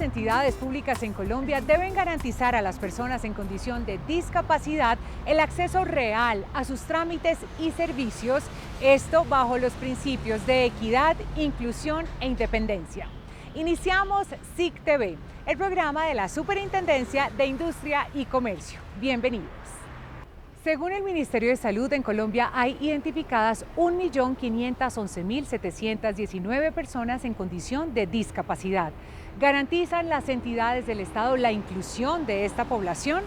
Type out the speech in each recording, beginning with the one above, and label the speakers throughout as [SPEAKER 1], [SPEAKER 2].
[SPEAKER 1] las entidades públicas en Colombia deben garantizar a las personas en condición de discapacidad el acceso real a sus trámites y servicios, esto bajo los principios de equidad, inclusión e independencia. Iniciamos SIC TV, el programa de la Superintendencia de Industria y Comercio. Bienvenidos. Según el Ministerio de Salud, en Colombia hay identificadas 1.511.719 personas en condición de discapacidad. ¿Garantizan las entidades del Estado la inclusión de esta población?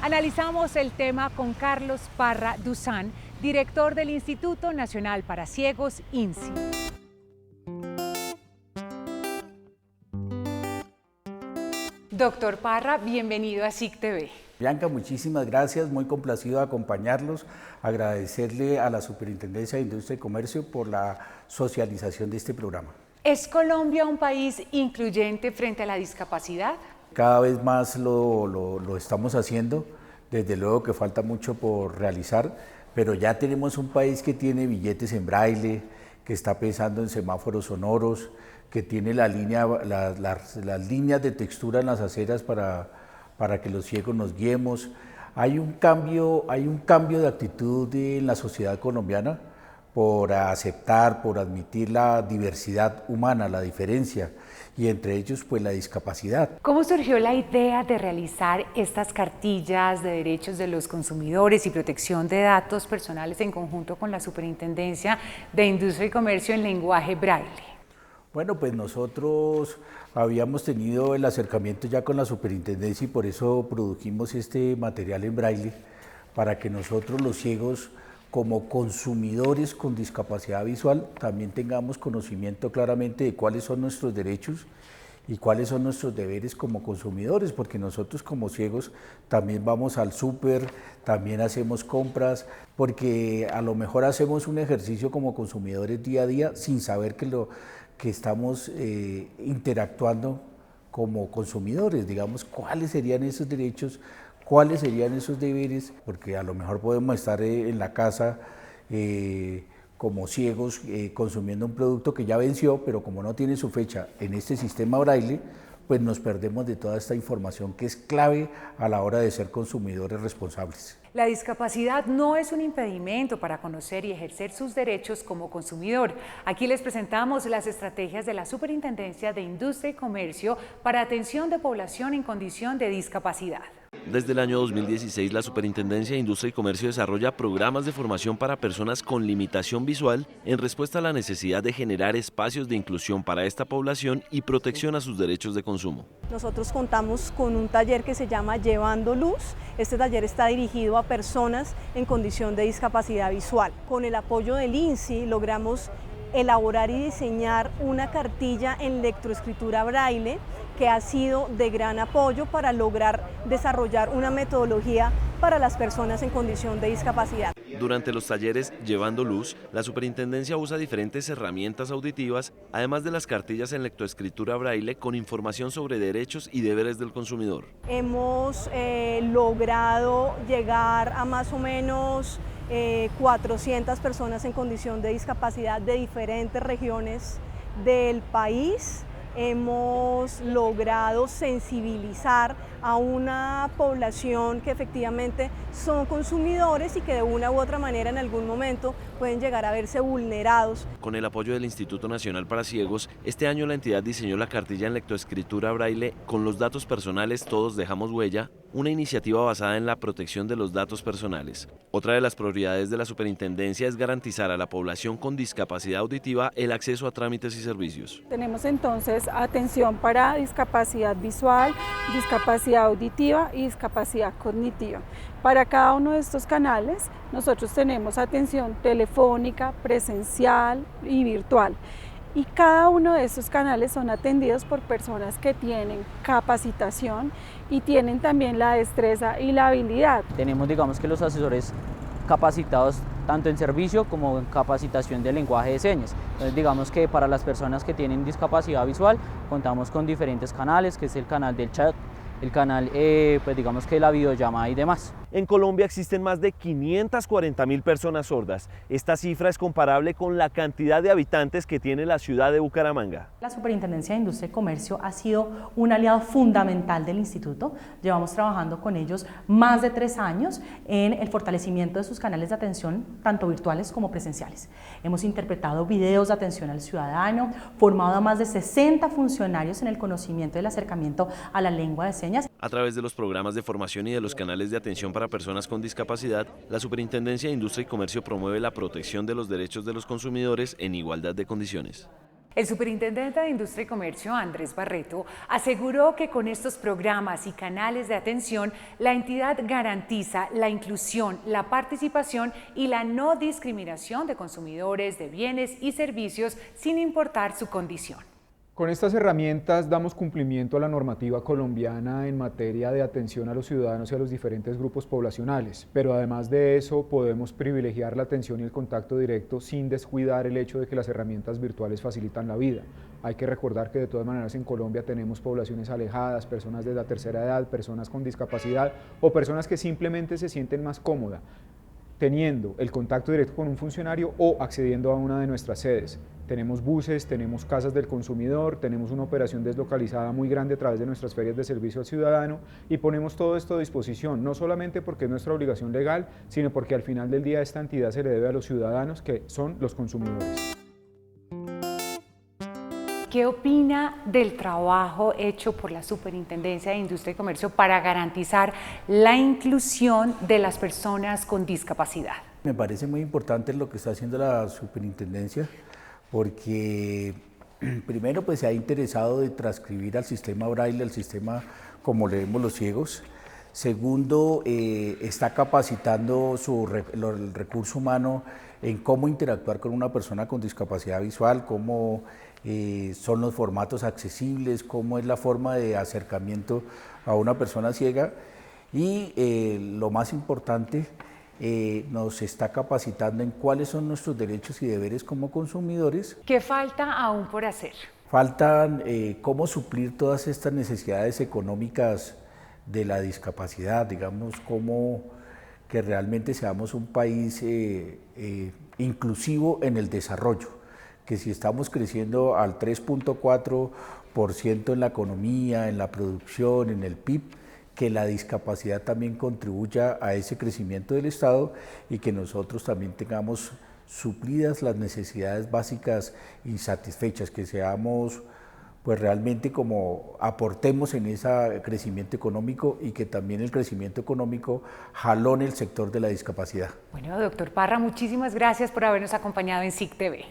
[SPEAKER 1] Analizamos el tema con Carlos Parra Duzán, director del Instituto Nacional para Ciegos, INCI. Doctor Parra, bienvenido a SIC TV.
[SPEAKER 2] Bianca, muchísimas gracias, muy complacido de acompañarlos, agradecerle a la Superintendencia de Industria y Comercio por la socialización de este programa.
[SPEAKER 1] ¿Es Colombia un país incluyente frente a la discapacidad?
[SPEAKER 2] Cada vez más lo estamos haciendo, desde luego que falta mucho por realizar, pero ya tenemos un país que tiene billetes en braille, que está pensando en semáforos sonoros, que tiene las líneas de textura en las aceras para que los ciegos nos guiemos. Hay un cambio de actitud en la sociedad colombiana por aceptar, por admitir la diversidad humana, la diferencia, y entre ellos pues la discapacidad.
[SPEAKER 1] ¿Cómo surgió la idea de realizar estas cartillas de derechos de los consumidores y protección de datos personales en conjunto con la Superintendencia de Industria y Comercio en lenguaje braille?
[SPEAKER 2] Bueno, pues nosotros habíamos tenido el acercamiento ya con la Superintendencia y por eso produjimos este material en braille para que nosotros los ciegos, como consumidores con discapacidad visual, también tengamos conocimiento claramente de cuáles son nuestros derechos y cuáles son nuestros deberes como consumidores, porque nosotros como ciegos también vamos al súper, también hacemos compras, porque a lo mejor hacemos un ejercicio como consumidores día a día sin saber que estamos interactuando como consumidores, digamos, cuáles serían esos derechos, cuáles serían esos deberes, porque a lo mejor podemos estar en la casa como ciegos consumiendo un producto que ya venció, pero como no tiene su fecha en este sistema braille, pues nos perdemos de toda esta información que es clave a la hora de ser consumidores responsables.
[SPEAKER 1] La discapacidad no es un impedimento para conocer y ejercer sus derechos como consumidor. Aquí les presentamos las estrategias de la Superintendencia de Industria y Comercio para atención de población en condición de discapacidad.
[SPEAKER 3] Desde el año 2016, la Superintendencia de Industria y Comercio desarrolla programas de formación para personas con limitación visual en respuesta a la necesidad de generar espacios de inclusión para esta población y protección a sus derechos de consumo.
[SPEAKER 4] Nosotros contamos con un taller que se llama Llevando Luz. Este taller está dirigido a personas en condición de discapacidad visual. Con el apoyo del INCI logramos elaborar y diseñar una cartilla en lectoescritura braille que ha sido de gran apoyo para lograr desarrollar una metodología para las personas en condición de discapacidad.
[SPEAKER 3] Durante los talleres Llevando Luz, la Superintendencia usa diferentes herramientas auditivas, además de las cartillas en lectoescritura braille con información sobre derechos y deberes del consumidor.
[SPEAKER 4] Hemos logrado llegar a más o menos 400 personas en condición de discapacidad de diferentes regiones del país. Hemos logrado sensibilizar a una población que efectivamente son consumidores y que de una u otra manera en algún momento pueden llegar a verse vulnerados.
[SPEAKER 3] Con el apoyo del Instituto Nacional para Ciegos, este año la entidad diseñó la cartilla en lectoescritura braille con los datos personales Todos Dejamos Huella, una iniciativa basada en la protección de los datos personales. Otra de las prioridades de la Superintendencia es garantizar a la población con discapacidad auditiva el acceso a trámites y servicios.
[SPEAKER 5] Tenemos entonces atención para discapacidad visual, discapacidad auditiva y discapacidad cognitiva. Para cada uno de estos canales nosotros tenemos atención telefónica, presencial y virtual. Y cada uno de estos canales son atendidos por personas que tienen capacitación y tienen también la destreza y la habilidad.
[SPEAKER 6] Tenemos, digamos, que los asesores capacitados tanto en servicio como en capacitación de lenguaje de señas. Entonces, digamos que para las personas que tienen discapacidad visual contamos con diferentes canales, que es el canal del chat, el canal, pues digamos que la videollamada y demás.
[SPEAKER 3] En Colombia existen más de 540.000 personas sordas. Esta cifra es comparable con la cantidad de habitantes que tiene la ciudad de Bucaramanga.
[SPEAKER 7] La Superintendencia de Industria y Comercio ha sido un aliado fundamental del instituto. Llevamos trabajando con ellos más de 3 años en el fortalecimiento de sus canales de atención, tanto virtuales como presenciales. Hemos interpretado videos de atención al ciudadano, formado a más de 60 funcionarios en el conocimiento y el acercamiento a la lengua de señas.
[SPEAKER 3] A través de los programas de formación y de los canales de atención para personas con discapacidad, la Superintendencia de Industria y Comercio promueve la protección de los derechos de los consumidores en igualdad de condiciones.
[SPEAKER 1] El superintendente de Industria y Comercio, Andrés Barreto, aseguró que con estos programas y canales de atención, la entidad garantiza la inclusión, la participación y la no discriminación de consumidores de bienes y servicios sin importar su condición.
[SPEAKER 8] Con estas herramientas damos cumplimiento a la normativa colombiana en materia de atención a los ciudadanos y a los diferentes grupos poblacionales, pero además de eso podemos privilegiar la atención y el contacto directo sin descuidar el hecho de que las herramientas virtuales facilitan la vida. Hay que recordar que de todas maneras en Colombia tenemos poblaciones alejadas, personas de la tercera edad, personas con discapacidad o personas que simplemente se sienten más cómodas teniendo el contacto directo con un funcionario o accediendo a una de nuestras sedes. Tenemos buses, tenemos casas del consumidor, tenemos una operación deslocalizada muy grande a través de nuestras ferias de servicio al ciudadano y ponemos todo esto a disposición, no solamente porque es nuestra obligación legal, sino porque al final del día esta entidad se le debe a los ciudadanos, que son los consumidores.
[SPEAKER 1] ¿Qué opina del trabajo hecho por la Superintendencia de Industria y Comercio para garantizar la inclusión de las personas con discapacidad?
[SPEAKER 2] Me parece muy importante lo que está haciendo la Superintendencia, porque primero pues se ha interesado de transcribir al sistema braille, al sistema como leemos los ciegos. Segundo, está capacitando el recurso humano en cómo interactuar con una persona con discapacidad visual, cómo son los formatos accesibles, cómo es la forma de acercamiento a una persona ciega y lo más importante, nos está capacitando en cuáles son nuestros derechos y deberes como consumidores.
[SPEAKER 1] ¿Qué falta aún por hacer?
[SPEAKER 2] Faltan cómo suplir todas estas necesidades económicas de la discapacidad, digamos, cómo que realmente seamos un país inclusivo en el desarrollo, que si estamos creciendo al 3.4% en la economía, en la producción, en el PIB, que la discapacidad también contribuya a ese crecimiento del Estado y que nosotros también tengamos suplidas las necesidades básicas insatisfechas, que seamos pues realmente como aportemos en ese crecimiento económico y que también el crecimiento económico jalone el sector de la discapacidad.
[SPEAKER 1] Bueno, doctor Parra, muchísimas gracias por habernos acompañado en SIC TV.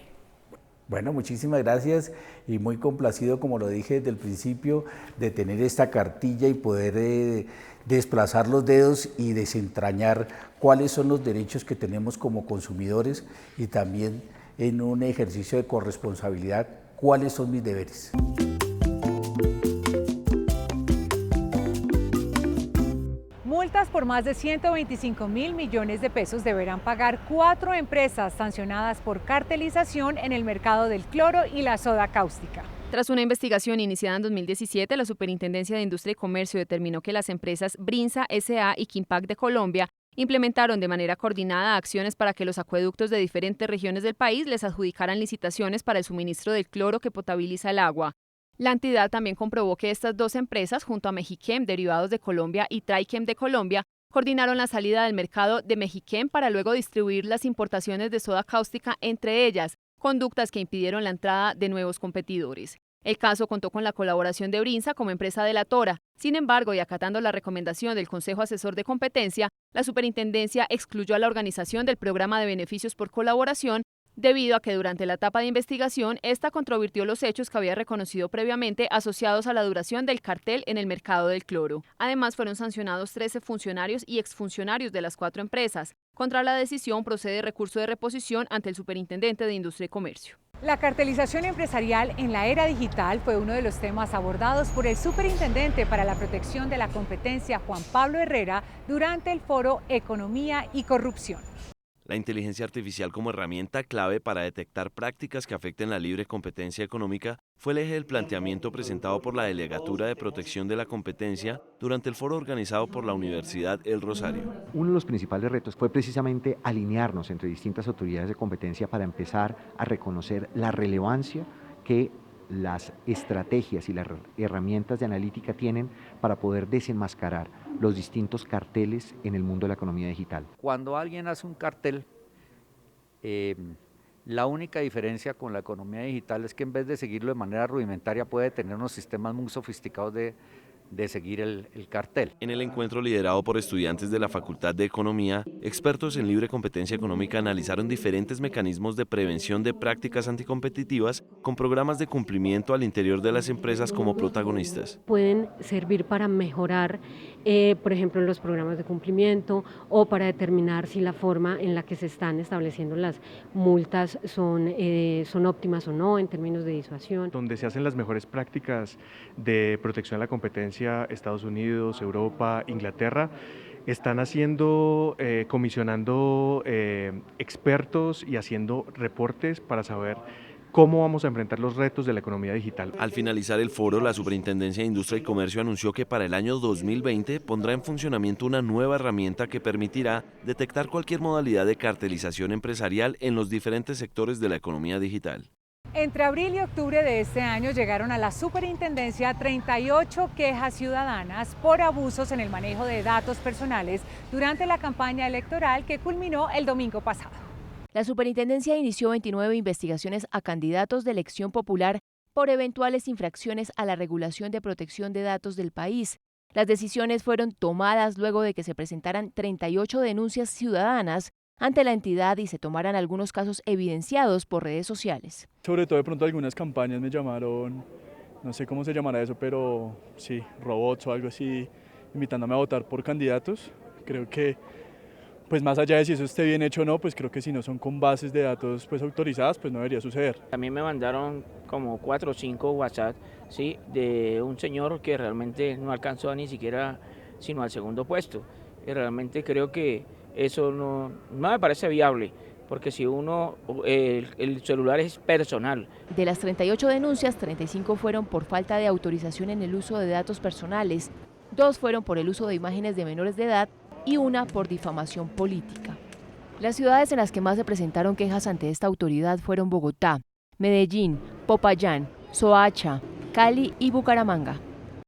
[SPEAKER 2] Bueno, muchísimas gracias y muy complacido, como lo dije desde el principio, de tener esta cartilla y poder desplazar los dedos y desentrañar cuáles son los derechos que tenemos como consumidores y también en un ejercicio de corresponsabilidad, cuáles son mis deberes.
[SPEAKER 1] Multas por más de 125.000 millones de pesos deberán pagar 4 empresas sancionadas por cartelización en el mercado del cloro y la soda cáustica.
[SPEAKER 9] Tras una investigación iniciada en 2017, la Superintendencia de Industria y Comercio determinó que las empresas Brinza S.A. y Quimpac de Colombia implementaron de manera coordinada acciones para que los acueductos de diferentes regiones del país les adjudicaran licitaciones para el suministro del cloro que potabiliza el agua. La entidad también comprobó que estas 2 empresas, junto a Mejiquem, Derivados de Colombia y Traiquem de Colombia, coordinaron la salida del mercado de Mejiquem para luego distribuir las importaciones de soda cáustica entre ellas, conductas que impidieron la entrada de nuevos competidores. El caso contó con la colaboración de Brinza como empresa delatora. Sin embargo, y acatando la recomendación del Consejo Asesor de Competencia, la Superintendencia excluyó a la organización del programa de beneficios por colaboración debido a que durante la etapa de investigación, esta controvirtió los hechos que había reconocido previamente asociados a la duración del cartel en el mercado del cloro. Además, fueron sancionados 13 funcionarios y exfuncionarios de las 4 empresas. Contra la decisión procede recurso de reposición ante el Superintendente de Industria y Comercio.
[SPEAKER 1] La cartelización empresarial en la era digital fue uno de los temas abordados por el Superintendente para la Protección de la Competencia, Juan Pablo Herrera, durante el foro Economía y Corrupción.
[SPEAKER 3] La inteligencia artificial como herramienta clave para detectar prácticas que afecten la libre competencia económica fue el eje del planteamiento presentado por la Delegatura de Protección de la Competencia durante el foro organizado por la Universidad El Rosario.
[SPEAKER 10] Uno de los principales retos fue precisamente alinearnos entre distintas autoridades de competencia para empezar a reconocer la relevancia que las estrategias y las herramientas de analítica tienen para poder desenmascarar los distintos carteles en el mundo de la economía digital.
[SPEAKER 11] Cuando alguien hace un cartel, la única diferencia con la economía digital es que en vez de seguirlo de manera rudimentaria puede tener unos sistemas muy sofisticados de seguir el cartel.
[SPEAKER 3] En el encuentro liderado por estudiantes de la Facultad de Economía, expertos en libre competencia económica analizaron diferentes mecanismos de prevención de prácticas anticompetitivas con programas de cumplimiento al interior de las empresas como protagonistas.
[SPEAKER 12] Pueden servir para mejorar, por ejemplo, los programas de cumplimiento o para determinar si la forma en la que se están estableciendo las multas son óptimas o no en términos de disuasión.
[SPEAKER 13] Donde se hacen las mejores prácticas de protección a la competencia, Estados Unidos, Europa, Inglaterra, están comisionando expertos y haciendo reportes para saber cómo vamos a enfrentar los retos de la economía digital.
[SPEAKER 3] Al finalizar el foro, la Superintendencia de Industria y Comercio anunció que para el año 2020 pondrá en funcionamiento una nueva herramienta que permitirá detectar cualquier modalidad de cartelización empresarial en los diferentes sectores de la economía digital.
[SPEAKER 1] Entre abril y octubre de este año llegaron a la Superintendencia 38 quejas ciudadanas por abusos en el manejo de datos personales durante la campaña electoral que culminó el domingo pasado.
[SPEAKER 9] La Superintendencia inició 29 investigaciones a candidatos de elección popular por eventuales infracciones a la regulación de protección de datos del país. Las decisiones fueron tomadas luego de que se presentaran 38 denuncias ciudadanas ante la entidad y se tomaran algunos casos evidenciados por redes sociales.
[SPEAKER 14] Sobre todo de pronto algunas campañas me llamaron, no sé cómo se llamará eso, pero sí, robots o algo así, invitándome a votar por candidatos. Creo que, pues más allá de si eso esté bien hecho o no, pues creo que si no son con bases de datos pues autorizadas, pues no debería suceder.
[SPEAKER 15] A mí me mandaron como 4 o 5 WhatsApp, ¿sí?, de un señor que realmente no alcanzó ni siquiera sino al segundo puesto. Y realmente creo que eso no me parece viable, porque si el celular es personal.
[SPEAKER 9] De las 38 denuncias, 35 fueron por falta de autorización en el uso de datos personales, 2 fueron por el uso de imágenes de menores de edad y 1 por difamación política. Las ciudades en las que más se presentaron quejas ante esta autoridad fueron Bogotá, Medellín, Popayán, Soacha, Cali y Bucaramanga.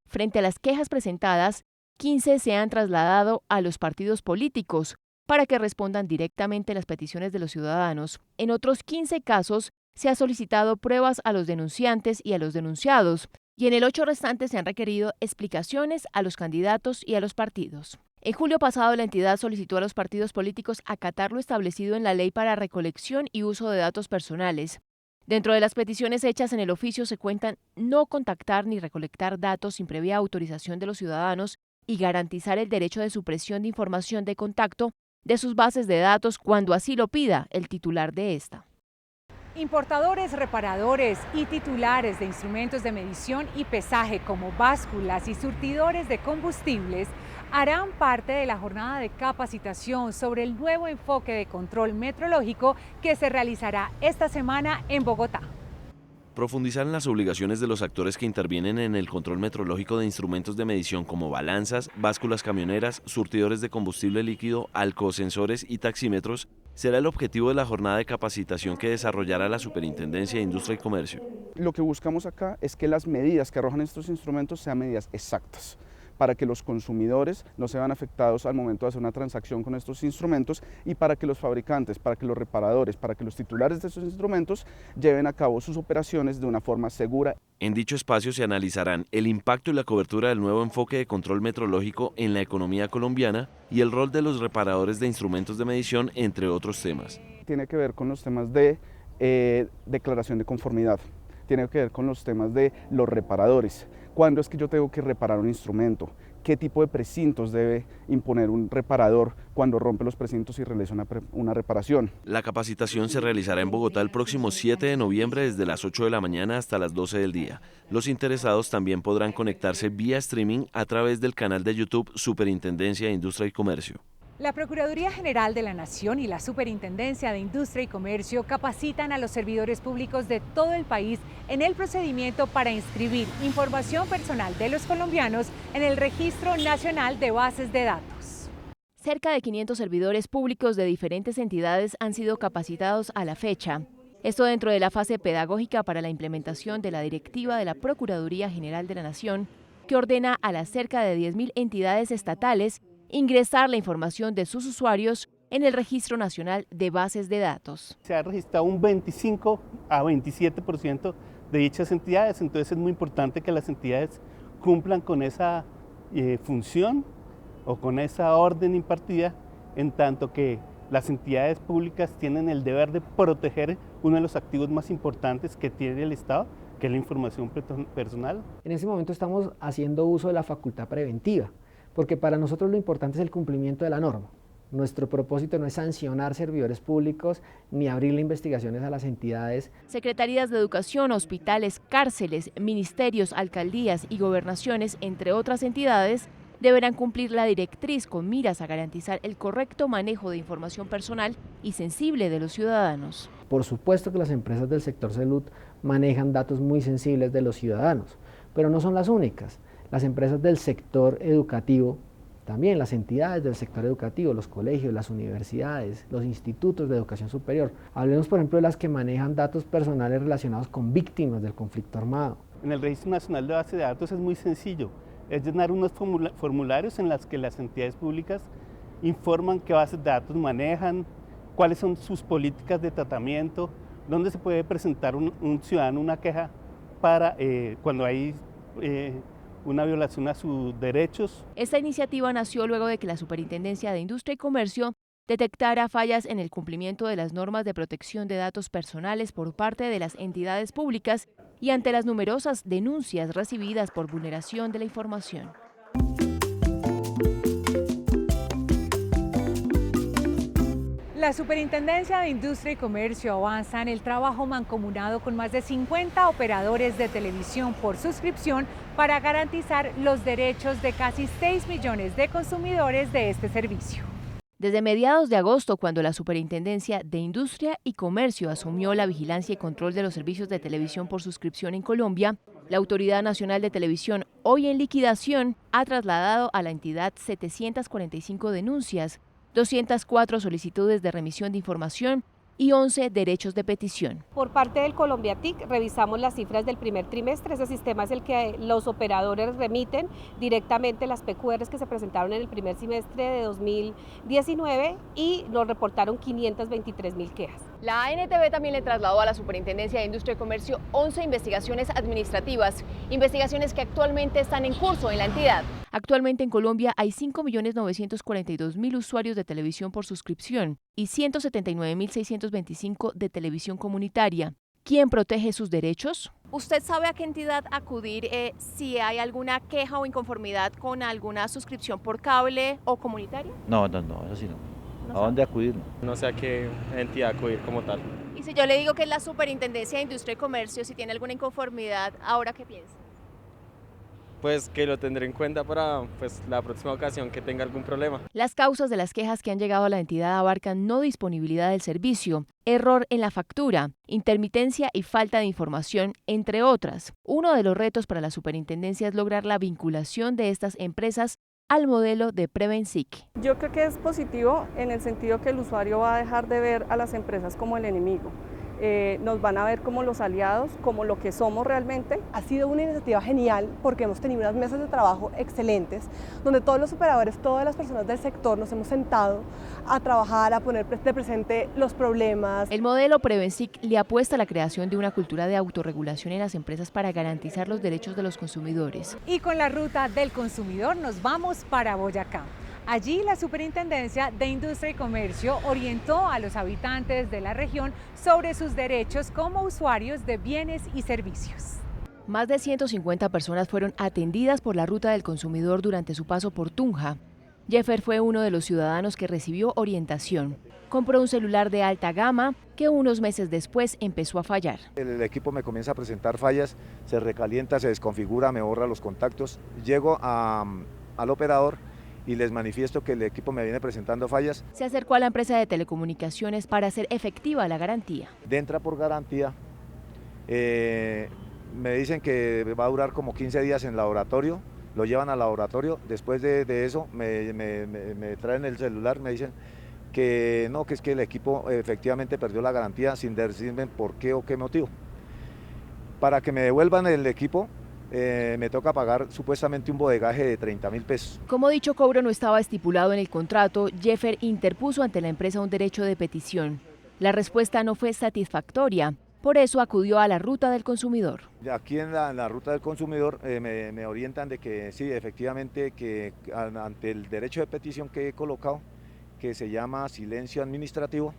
[SPEAKER 9] Frente a las quejas presentadas, 15 se han trasladado a los partidos políticos para que respondan directamente las peticiones de los ciudadanos. En otros 15 casos se ha solicitado pruebas a los denunciantes y a los denunciados, y en el 8 restantes se han requerido explicaciones a los candidatos y a los partidos. En julio pasado, la entidad solicitó a los partidos políticos acatar lo establecido en la Ley para Recolección y Uso de Datos Personales. Dentro de las peticiones hechas en el oficio se cuentan no contactar ni recolectar datos sin previa autorización de los ciudadanos y garantizar el derecho de supresión de información de contacto de sus bases de datos cuando así lo pida el titular de esta.
[SPEAKER 1] Importadores, reparadores y titulares de instrumentos de medición y pesaje como básculas y surtidores de combustibles harán parte de la jornada de capacitación sobre el nuevo enfoque de control metrológico que se realizará esta semana en Bogotá.
[SPEAKER 3] Profundizar en las obligaciones de los actores que intervienen en el control metrológico de instrumentos de medición como balanzas, básculas camioneras, surtidores de combustible líquido, alcosensores y taxímetros será el objetivo de la jornada de capacitación que desarrollará la Superintendencia de Industria y Comercio.
[SPEAKER 16] Lo que buscamos acá es que las medidas que arrojan estos instrumentos sean medidas exactas, para que los consumidores no se vean afectados al momento de hacer una transacción con estos instrumentos y para que los fabricantes, para que los reparadores, para que los titulares de estos instrumentos lleven a cabo sus operaciones de una forma segura.
[SPEAKER 3] En dicho espacio se analizarán el impacto y la cobertura del nuevo enfoque de control metrológico en la economía colombiana y el rol de los reparadores de instrumentos de medición, entre otros temas.
[SPEAKER 16] Tiene que ver con los temas de declaración de conformidad, tiene que ver con los temas de los reparadores. ¿Cuándo es que yo tengo que reparar un instrumento? ¿Qué tipo de precintos debe imponer un reparador cuando rompe los precintos y realiza una reparación?
[SPEAKER 3] La capacitación se realizará en Bogotá el próximo 7 de noviembre desde las 8 de la mañana hasta las 12 del día. Los interesados también podrán conectarse vía streaming a través del canal de YouTube Superintendencia de Industria y Comercio.
[SPEAKER 1] La Procuraduría General de la Nación y la Superintendencia de Industria y Comercio capacitan a los servidores públicos de todo el país en el procedimiento para inscribir información personal de los colombianos en el Registro Nacional de Bases de Datos.
[SPEAKER 9] Cerca de 500 servidores públicos de diferentes entidades han sido capacitados a la fecha. Esto dentro de la fase pedagógica para la implementación de la directiva de la Procuraduría General de la Nación, que ordena a las cerca de 10.000 entidades estatales ingresar la información de sus usuarios en el Registro Nacional de Bases de Datos.
[SPEAKER 17] Se ha registrado un 25 a 27% de dichas entidades, entonces es muy importante que las entidades cumplan con esa función o con esa orden impartida, en tanto que las entidades públicas tienen el deber de proteger uno de los activos más importantes que tiene el Estado, que es la información personal.
[SPEAKER 18] En ese momento estamos haciendo uso de la facultad preventiva, porque para nosotros lo importante es el cumplimiento de la norma. Nuestro propósito no es sancionar servidores públicos ni abrirle investigaciones a las entidades.
[SPEAKER 9] Secretarías de Educación, hospitales, cárceles, ministerios, alcaldías y gobernaciones, entre otras entidades, deberán cumplir la directriz con miras a garantizar el correcto manejo de información personal y sensible de los ciudadanos.
[SPEAKER 18] Por supuesto que las empresas del sector salud manejan datos muy sensibles de los ciudadanos, pero no son las únicas. Las empresas del sector educativo, también las entidades del sector educativo, los colegios, las universidades, los institutos de educación superior. Hablemos, por ejemplo, de las que manejan datos personales relacionados con víctimas del conflicto armado.
[SPEAKER 17] En el Registro Nacional de Bases de Datos es muy sencillo, es llenar unos formularios en los que las entidades públicas informan qué bases de datos manejan, cuáles son sus políticas de tratamiento, dónde se puede presentar un ciudadano una queja para cuando hay una violación a sus derechos.
[SPEAKER 9] Esta iniciativa nació luego de que la Superintendencia de Industria y Comercio detectara fallas en el cumplimiento de las normas de protección de datos personales por parte de las entidades públicas y ante las numerosas denuncias recibidas por vulneración de la información.
[SPEAKER 1] La Superintendencia de Industria y Comercio avanza en el trabajo mancomunado con más de 50 operadores de televisión por suscripción para garantizar los derechos de casi 6 millones de consumidores de este servicio.
[SPEAKER 9] Desde mediados de agosto, cuando la Superintendencia de Industria y Comercio asumió la vigilancia y control de los servicios de televisión por suscripción en Colombia, la Autoridad Nacional de Televisión, hoy en liquidación, ha trasladado a la entidad 745 denuncias, 204 solicitudes de remisión de información y 11 derechos de petición.
[SPEAKER 19] Por parte del Colombiatic revisamos las cifras del primer trimestre. Ese sistema es el que los operadores remiten directamente las PQRs que se presentaron en el primer semestre de 2019 y nos reportaron 523.000 quejas.
[SPEAKER 9] La ANTV también le trasladó a la Superintendencia de Industria y Comercio 11 investigaciones administrativas, investigaciones que actualmente están en curso en la entidad. Actualmente en Colombia hay 5.942.000 usuarios de televisión por suscripción y 179.625 de televisión comunitaria. ¿Quién protege sus derechos?
[SPEAKER 20] ¿Usted sabe a qué entidad acudir si hay alguna queja o inconformidad con alguna suscripción por cable o comunitaria?
[SPEAKER 21] No, eso sí no. ¿A dónde acudir?
[SPEAKER 22] No sé a qué entidad acudir como tal.
[SPEAKER 20] Y si yo le digo que es la Superintendencia de Industria y Comercio, si tiene alguna inconformidad, ¿ahora qué piensa?
[SPEAKER 22] Pues que lo tendré en cuenta para la próxima ocasión que tenga algún problema.
[SPEAKER 9] Las causas de las quejas que han llegado a la entidad abarcan no disponibilidad del servicio, error en la factura, intermitencia y falta de información, entre otras. Uno de los retos para la superintendencia es lograr la vinculación de estas empresas al modelo de Prevensic.
[SPEAKER 4] Yo creo que es positivo en el sentido que el usuario va a dejar de ver a las empresas como el enemigo. Nos van a ver como los aliados, como lo que somos realmente.
[SPEAKER 23] Ha sido una iniciativa genial porque hemos tenido unas mesas de trabajo excelentes donde todos los operadores, todas las personas del sector nos hemos sentado a trabajar, a poner de presente los problemas.
[SPEAKER 9] El modelo Prevensic le apuesta a la creación de una cultura de autorregulación en las empresas para garantizar los derechos de los consumidores.
[SPEAKER 1] Y con la ruta del consumidor nos vamos para Boyacá. Allí la Superintendencia de Industria y Comercio orientó a los habitantes de la región sobre sus derechos como usuarios de bienes y servicios.
[SPEAKER 9] Más de 150 personas fueron atendidas por la ruta del consumidor durante su paso por Tunja. Jeffer fue uno de los ciudadanos que recibió orientación. Compró un celular de alta gama que unos meses después empezó a fallar.
[SPEAKER 24] El equipo me comienza a presentar fallas, se recalienta, se desconfigura, me borra los contactos. Llego al operador y les manifiesto que el equipo me viene presentando fallas.
[SPEAKER 9] Se acercó a la empresa de telecomunicaciones para hacer efectiva la garantía.
[SPEAKER 24] Entra por garantía, me dicen que va a durar como 15 días en laboratorio, lo llevan al laboratorio, después de eso me traen el celular, me dicen que no, que es que el equipo efectivamente perdió la garantía sin decirme por qué o qué motivo. Para que me devuelvan el equipo, me toca pagar supuestamente un bodegaje de 30.000 pesos.
[SPEAKER 9] Como dicho cobro no estaba estipulado en el contrato, Jeffer interpuso ante la empresa un derecho de petición. La respuesta no fue satisfactoria, por eso acudió a la ruta del consumidor.
[SPEAKER 24] Aquí en la ruta del consumidor me orientan de que sí, efectivamente, que ante el derecho de petición que he colocado, que se llama silencio administrativo,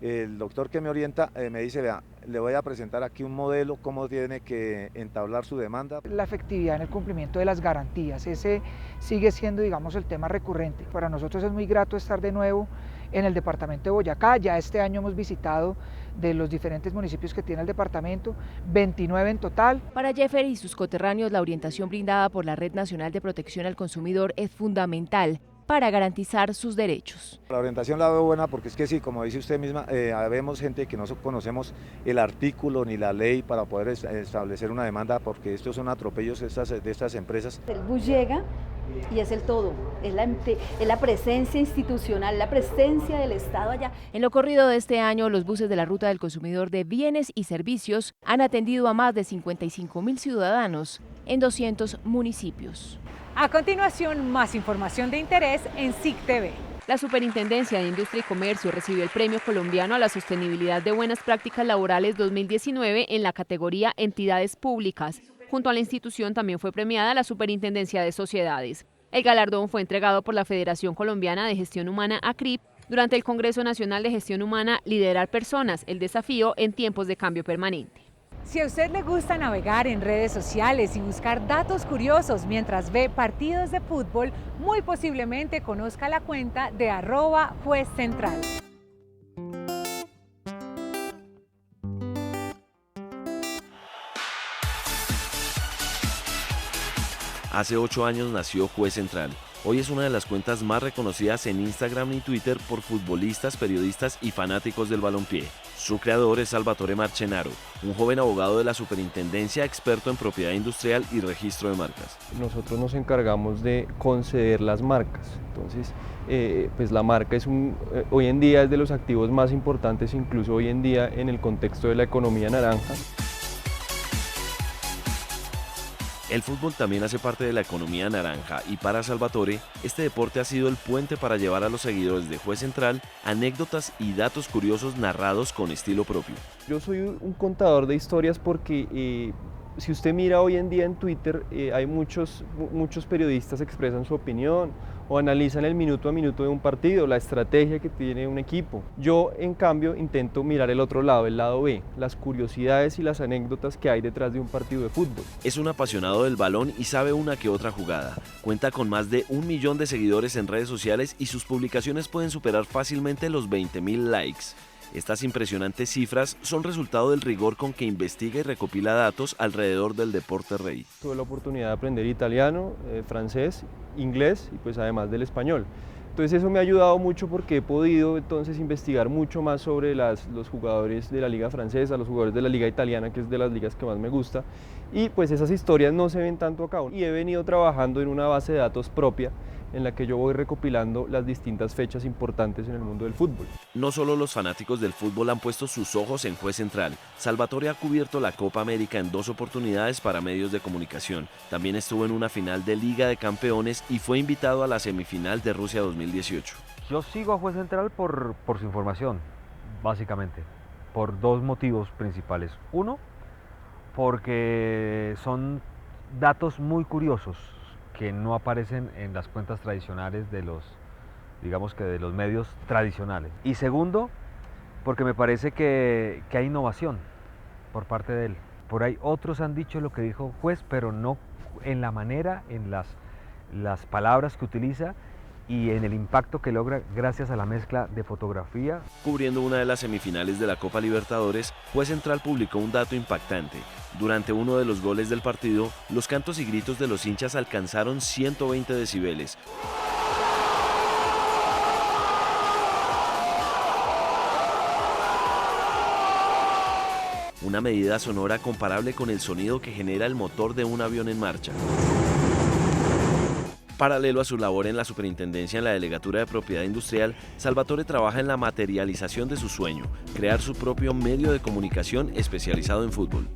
[SPEAKER 24] el doctor que me orienta me dice, vea, le voy a presentar aquí un modelo, cómo tiene que entablar su demanda.
[SPEAKER 5] La efectividad en el cumplimiento de las garantías, ese sigue siendo, digamos, el tema recurrente. Para nosotros es muy grato estar de nuevo en el departamento de Boyacá. Ya este año hemos visitado de los diferentes municipios que tiene el departamento, 29 en total.
[SPEAKER 9] Para Jeffer y sus coterráneos, la orientación brindada por la Red Nacional de Protección al Consumidor es fundamental para garantizar sus derechos.
[SPEAKER 24] La orientación la veo buena porque es que sí, como dice usted misma, vemos gente que no conocemos el artículo ni la ley para poder establecer una demanda, porque estos son atropellos de estas empresas.
[SPEAKER 6] El bus llega y es el todo, es la presencia institucional, la presencia del Estado allá.
[SPEAKER 9] En lo corrido de este año, los buses de la Ruta del Consumidor de Bienes y Servicios han atendido a más de 55.000 ciudadanos en 200 municipios.
[SPEAKER 1] A continuación, más información de interés en SIC TV.
[SPEAKER 9] La Superintendencia de Industria y Comercio recibió el Premio Colombiano a la Sostenibilidad de Buenas Prácticas Laborales 2019 en la categoría Entidades Públicas. Junto a la institución también fue premiada la Superintendencia de Sociedades. El galardón fue entregado por la Federación Colombiana de Gestión Humana, ACRIP, durante el Congreso Nacional de Gestión Humana Liderar Personas, el desafío en tiempos de cambio permanente.
[SPEAKER 1] Si a usted le gusta navegar en redes sociales y buscar datos curiosos mientras ve partidos de fútbol, muy posiblemente conozca la cuenta de @juezcentral.
[SPEAKER 3] Hace 8 años nació Juez Central. Hoy es una de las cuentas más reconocidas en Instagram y Twitter por futbolistas, periodistas y fanáticos del balompié. Su creador es Salvatore Marcenaro, un joven abogado de la Superintendencia, experto en propiedad industrial y registro de marcas.
[SPEAKER 7] Nosotros nos encargamos de conceder las marcas. Entonces, pues la marca es hoy en día es de los activos más importantes, incluso hoy en día en el contexto de la economía naranja.
[SPEAKER 3] El fútbol también hace parte de la economía naranja y para Salvatore, este deporte ha sido el puente para llevar a los seguidores de Juez Central anécdotas y datos curiosos narrados con estilo propio.
[SPEAKER 7] Yo soy un contador de historias porque si usted mira hoy en día en Twitter, hay muchos periodistas que expresan su opinión o analizan el minuto a minuto de un partido, la estrategia que tiene un equipo. Yo, en cambio, intento mirar el otro lado, el lado B, las curiosidades y las anécdotas que hay detrás de un partido de fútbol.
[SPEAKER 3] Es un apasionado del balón y sabe una que otra jugada. Cuenta con más de 1 millón de seguidores en redes sociales y sus publicaciones pueden superar fácilmente los 20.000 likes. Estas impresionantes cifras son resultado del rigor con que investiga y recopila datos alrededor del deporte rey.
[SPEAKER 7] Tuve la oportunidad de aprender italiano, francés, inglés y pues además del español. Entonces eso me ha ayudado mucho porque he podido entonces investigar mucho más sobre los jugadores de la liga francesa, los jugadores de la liga italiana, que es de las ligas que más me gusta, y pues esas historias no se ven tanto acá. Y he venido trabajando en una base de datos propia en la que yo voy recopilando las distintas fechas importantes en el mundo del fútbol.
[SPEAKER 3] No solo los fanáticos del fútbol han puesto sus ojos en Juez Central. Salvatore ha cubierto la Copa América en 2 oportunidades para medios de comunicación. También estuvo en una final de Liga de Campeones y fue invitado a la semifinal de Rusia 2018.
[SPEAKER 8] Yo sigo a Juez Central por su información, básicamente, por 2 motivos principales. Uno, porque son datos muy curiosos que no aparecen en las cuentas tradicionales de los medios tradicionales. Y segundo, porque me parece que hay innovación por parte de él. Por ahí otros han dicho lo que dijo Juez, pero no en la manera, en las palabras que utiliza y en el impacto que logra gracias a la mezcla de fotografía.
[SPEAKER 3] Cubriendo una de las semifinales de la Copa Libertadores, Juez Central publicó un dato impactante. Durante uno de los goles del partido, los cantos y gritos de los hinchas alcanzaron 120 decibeles. una medida sonora comparable con el sonido que genera el motor de un avión en marcha. Paralelo a su labor en la superintendencia en la Delegatura de Propiedad Industrial, Salvatore trabaja en la materialización de su sueño, crear su propio medio de comunicación especializado en fútbol.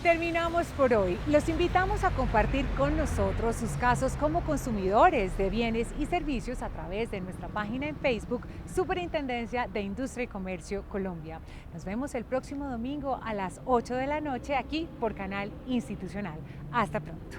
[SPEAKER 1] Terminamos por hoy. Los invitamos a compartir con nosotros sus casos como consumidores de bienes y servicios a través de nuestra página en Facebook, Superintendencia de Industria y Comercio Colombia. Nos vemos el próximo domingo a las 8 de la noche aquí por Canal Institucional. Hasta pronto.